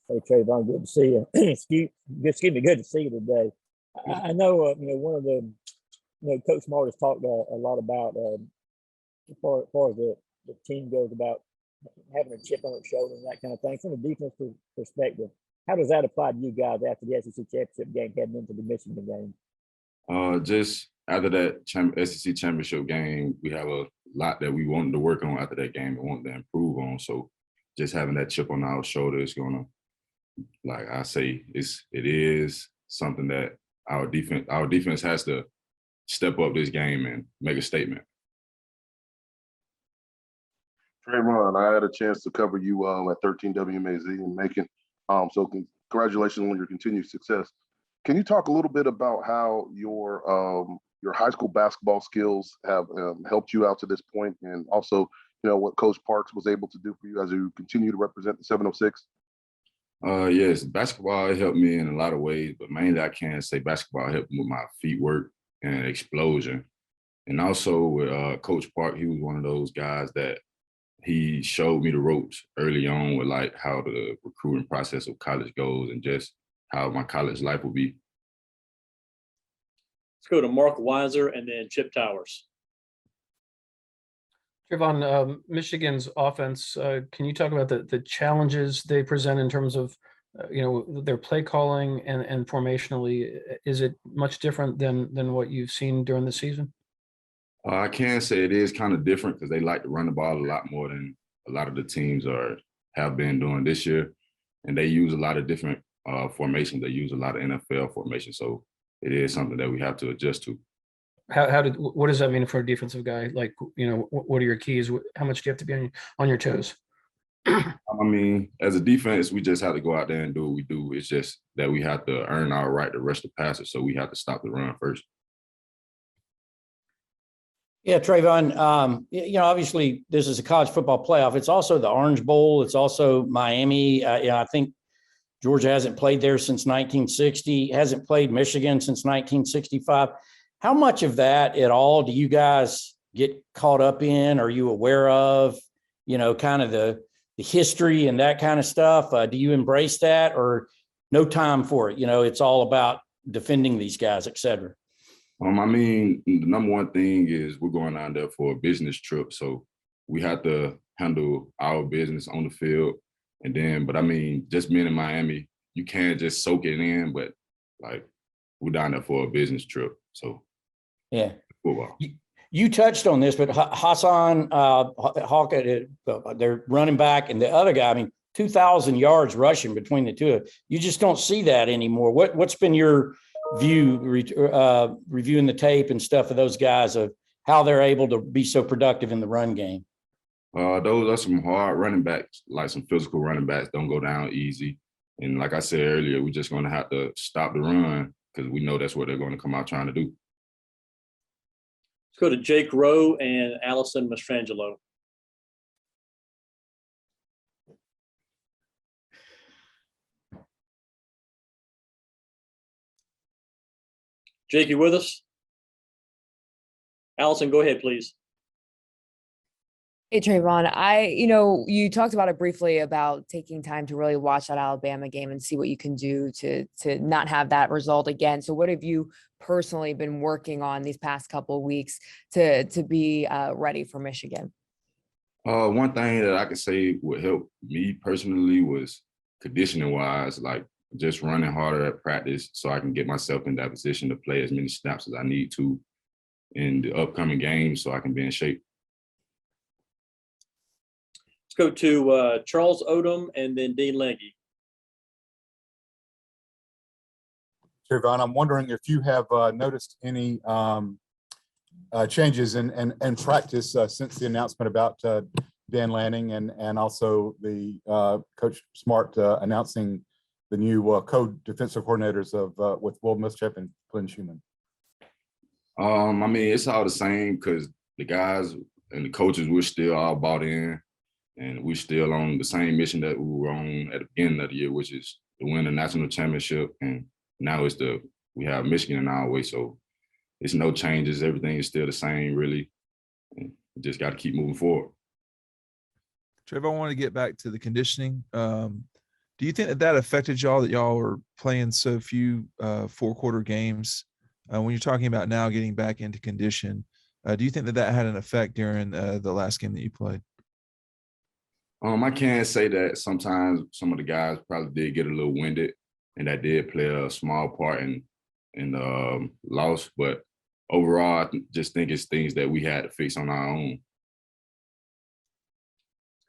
Hey, Travon, good to see you. Excuse me, good to see you today. I know, one of the, Coach Smart has talked a lot about, as far as the team goes, about having a chip on its shoulder and that kind of thing. From a defensive perspective, how does that apply to you guys after the SEC championship game heading into the Michigan game? Just after that SEC championship game, we have a lot that we wanted to work on after that game and wanted to improve on. So just having that chip on our shoulder is gonna, like I say, it is something that our defense has to step up this game and make a statement. Travon, I had a chance to cover you at 13 WMAZ in Macon. So congratulations on your continued success. Can you talk a little bit about how your high school basketball skills have helped you out to this point, and also, what Coach Parks was able to do for you as you continue to represent the 706? Yes, basketball helped me in a lot of ways, but mainly I can say basketball helped me with my feet work and explosion. And also with Coach Park, he was one of those guys that he showed me the ropes early on with like how the recruiting process of college goes and just how my college life will be. Let's go to Mark Weiser and then Chip Towers. Travon, Michigan's offense, can you talk about the challenges they present in terms of, their play calling and formationally? Is it much different than what you've seen during the season? I can say it is kind of different because they like to run the ball a lot more than a lot of the teams have been doing this year. And they use a lot of different formations. They use a lot of NFL formations. So it is something that we have to adjust to. What does that mean for a defensive guy? Like, what are your keys? How much do you have to be on your toes? I mean, as a defense, we just have to go out there and do what we do. It's just that we have to earn our right to rush the passer. So we have to stop the run first. Yeah, Travon, obviously this is a college football playoff. It's also the Orange Bowl. It's also Miami. I think Georgia hasn't played there since 1960, hasn't played Michigan since 1965. How much of that at all do you guys get caught up in? Are you aware of, kind of the history and that kind of stuff? Do you embrace that, or no time for it? It's all about defending these guys, et cetera. I mean, the number one thing is we're going down there for a business trip. So we have to handle our business on the field. But I mean, just being in Miami, you can't just soak it in, but like we're down there for a business trip. So yeah. Football. You touched on this, but Hassan Hawkett, they're running back, and the other guy, 2,000 yards rushing between the two. You just don't see that anymore. What's been your view reviewing the tape and stuff of those guys, of how they're able to be so productive in the run game? Those are some hard running backs, like some physical running backs, don't go down easy. And like I said earlier, we're just going to have to stop the run because we know that's what they're going to come out trying to do. Let's go to Jake Rowe and Allison Mastrangelo. Jake, you with us? Allison, go ahead, please. Hey, Travon, you talked about it briefly about taking time to really watch that Alabama game and see what you can do to not have that result again. So what have you personally been working on these past couple of weeks to be ready for Michigan? One thing that I could say would help me personally was conditioning wise, like just running harder at practice so I can get myself in that position to play as many snaps as I need to in the upcoming games so I can be in shape. Let's go to Charles Odom and then Dean Legge. Travon, I'm wondering if you have noticed any changes in practice since the announcement about Dan Lanning and also the Coach Smart announcing the new co-defensive coordinators with Will Muschamp and Glenn Schumann. It's all the same because the guys and the coaches, we're still all bought in. And we're still on the same mission that we were on at the beginning of the year, which is to win the national championship. And now we have Michigan in our way. So it's no changes. Everything is still the same, really. And we just got to keep moving forward. Trevor, I want to get back to the conditioning. Do you think that that affected y'all, that y'all were playing so few 4-quarter games? When you're talking about now getting back into condition, do you think that that had an effect during the last game that you played? I can say that sometimes some of the guys probably did get a little winded, and that did play a small part in the loss. But overall, just think it's things that we had to fix on our own.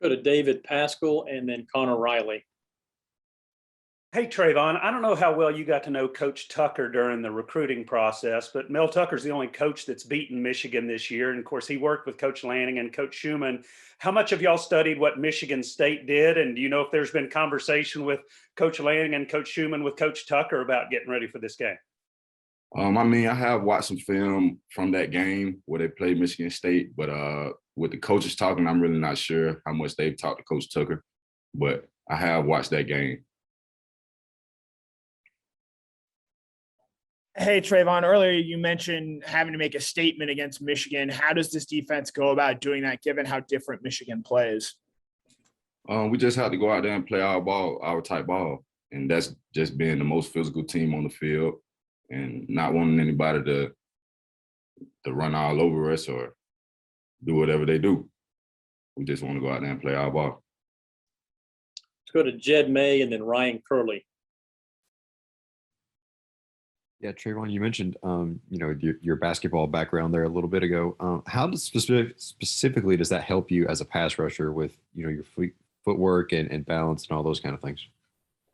Go to David Pascal and then Connor Riley. Hey, Travon, I don't know how well you got to know Coach Tucker during the recruiting process, but Mel Tucker's the only coach that's beaten Michigan this year. And of course, he worked with Coach Lanning and Coach Schumann. How much have y'all studied what Michigan State did? And do you know if there's been conversation with Coach Lanning and Coach Schumann with Coach Tucker about getting ready for this game? I mean, I have watched some film from that game where they played Michigan State, but with the coaches talking, I'm really not sure how much they've talked to Coach Tucker, but I have watched that game. Hey, Travon, earlier you mentioned having to make a statement against Michigan. How does this defense go about doing that, given how different Michigan plays? We just have to go out there and play our ball, our type ball. And that's just being the most physical team on the field and not wanting anybody to run all over us or do whatever they do. We just want to go out there and play our ball. Let's go to Jed May and then Ryan Curley. Yeah, Travon, you mentioned your basketball background there a little bit ago. How does specifically does that help you as a pass rusher with your footwork and balance and all those kind of things?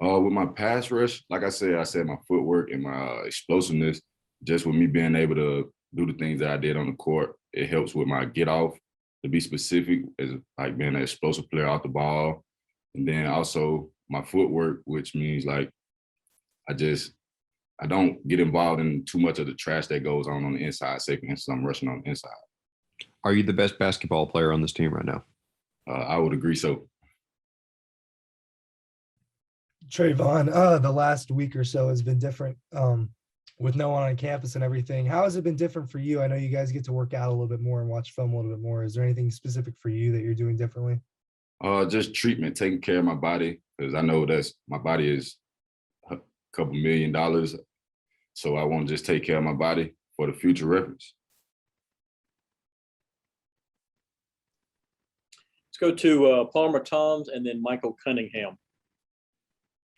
With my pass rush, like I said my footwork and my explosiveness, just with me being able to do the things that I did on the court, it helps with my get off, to be specific, as like being an explosive player off the ball. And then also my footwork, which means like I don't get involved in too much of the trash that goes on the inside, say for instance, I'm rushing on the inside. Are you the best basketball player on this team right now? I would agree so. Travon, the last week or so has been different with no one on campus and everything. How has it been different for you? I know you guys get to work out a little bit more and watch film a little bit more. Is there anything specific for you that you're doing differently? Just treatment, taking care of my body, because I know my body is a couple $1 million. So I want to just take care of my body for the future reference. Let's go to Palmer Toms and then Michael Cunningham.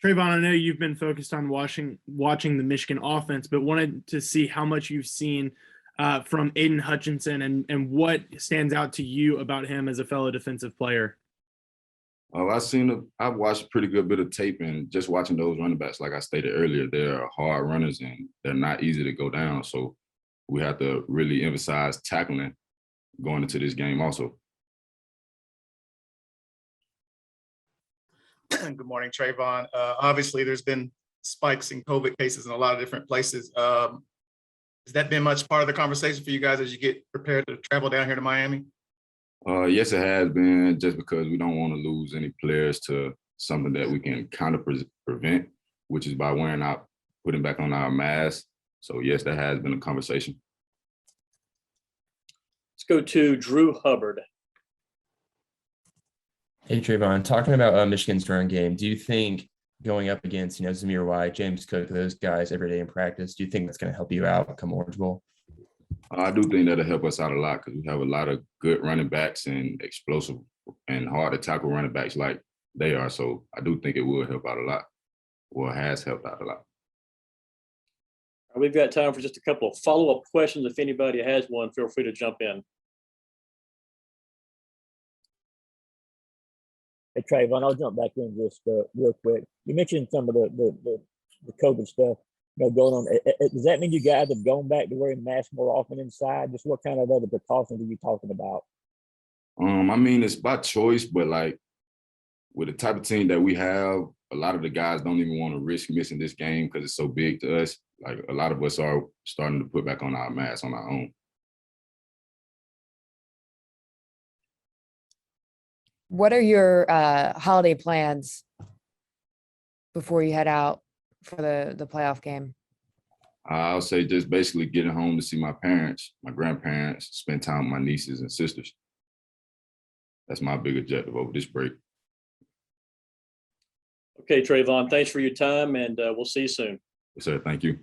Travon, I know you've been focused on watching the Michigan offense, but wanted to see how much you've seen from Aiden Hutchinson and what stands out to you about him as a fellow defensive player. I've watched a pretty good bit of tape, and just watching those running backs, like I stated earlier, they're hard runners and they're not easy to go down. So we have to really emphasize tackling going into this game also. Good morning, Travon. Obviously, there's been spikes in COVID cases in a lot of different places. Has that been much part of the conversation for you guys as you get prepared to travel down here to Miami? Yes, it has been, just because we don't want to lose any players to something that we can kind of prevent, which is by putting back on our masks. So yes, that has been a conversation. Let's go to Drew Hubbard. Hey, Travon, talking about Michigan's run game, do you think going up against, Zamir White, James Cook, those guys every day in practice, do you think that's going to help you out come Orange Bowl? I do think that'll help us out a lot, because we have a lot of good running backs and explosive and hard to tackle running backs like they are. So I do think it will help out a lot, or has helped out a lot. We've got time for just a couple of follow-up questions. If anybody has one, feel free to jump in. Hey, Travon, I'll jump back in just real quick. You mentioned some of the COVID stuff, going on. Does that mean you guys have gone back to wearing masks more often inside? Just what kind of other precautions are you talking about? I mean, it's by choice, but like with the type of team that we have, a lot of the guys don't even want to risk missing this game because it's so big to us. Like a lot of us are starting to put back on our masks on our own. What are your holiday plans before you head out for the playoff game? I'll say just basically getting home to see my parents, my grandparents, spend time with my nieces and sisters. That's my big objective over this break. Okay, Travon, thanks for your time, and we'll see you soon. Yes, sir. Thank you.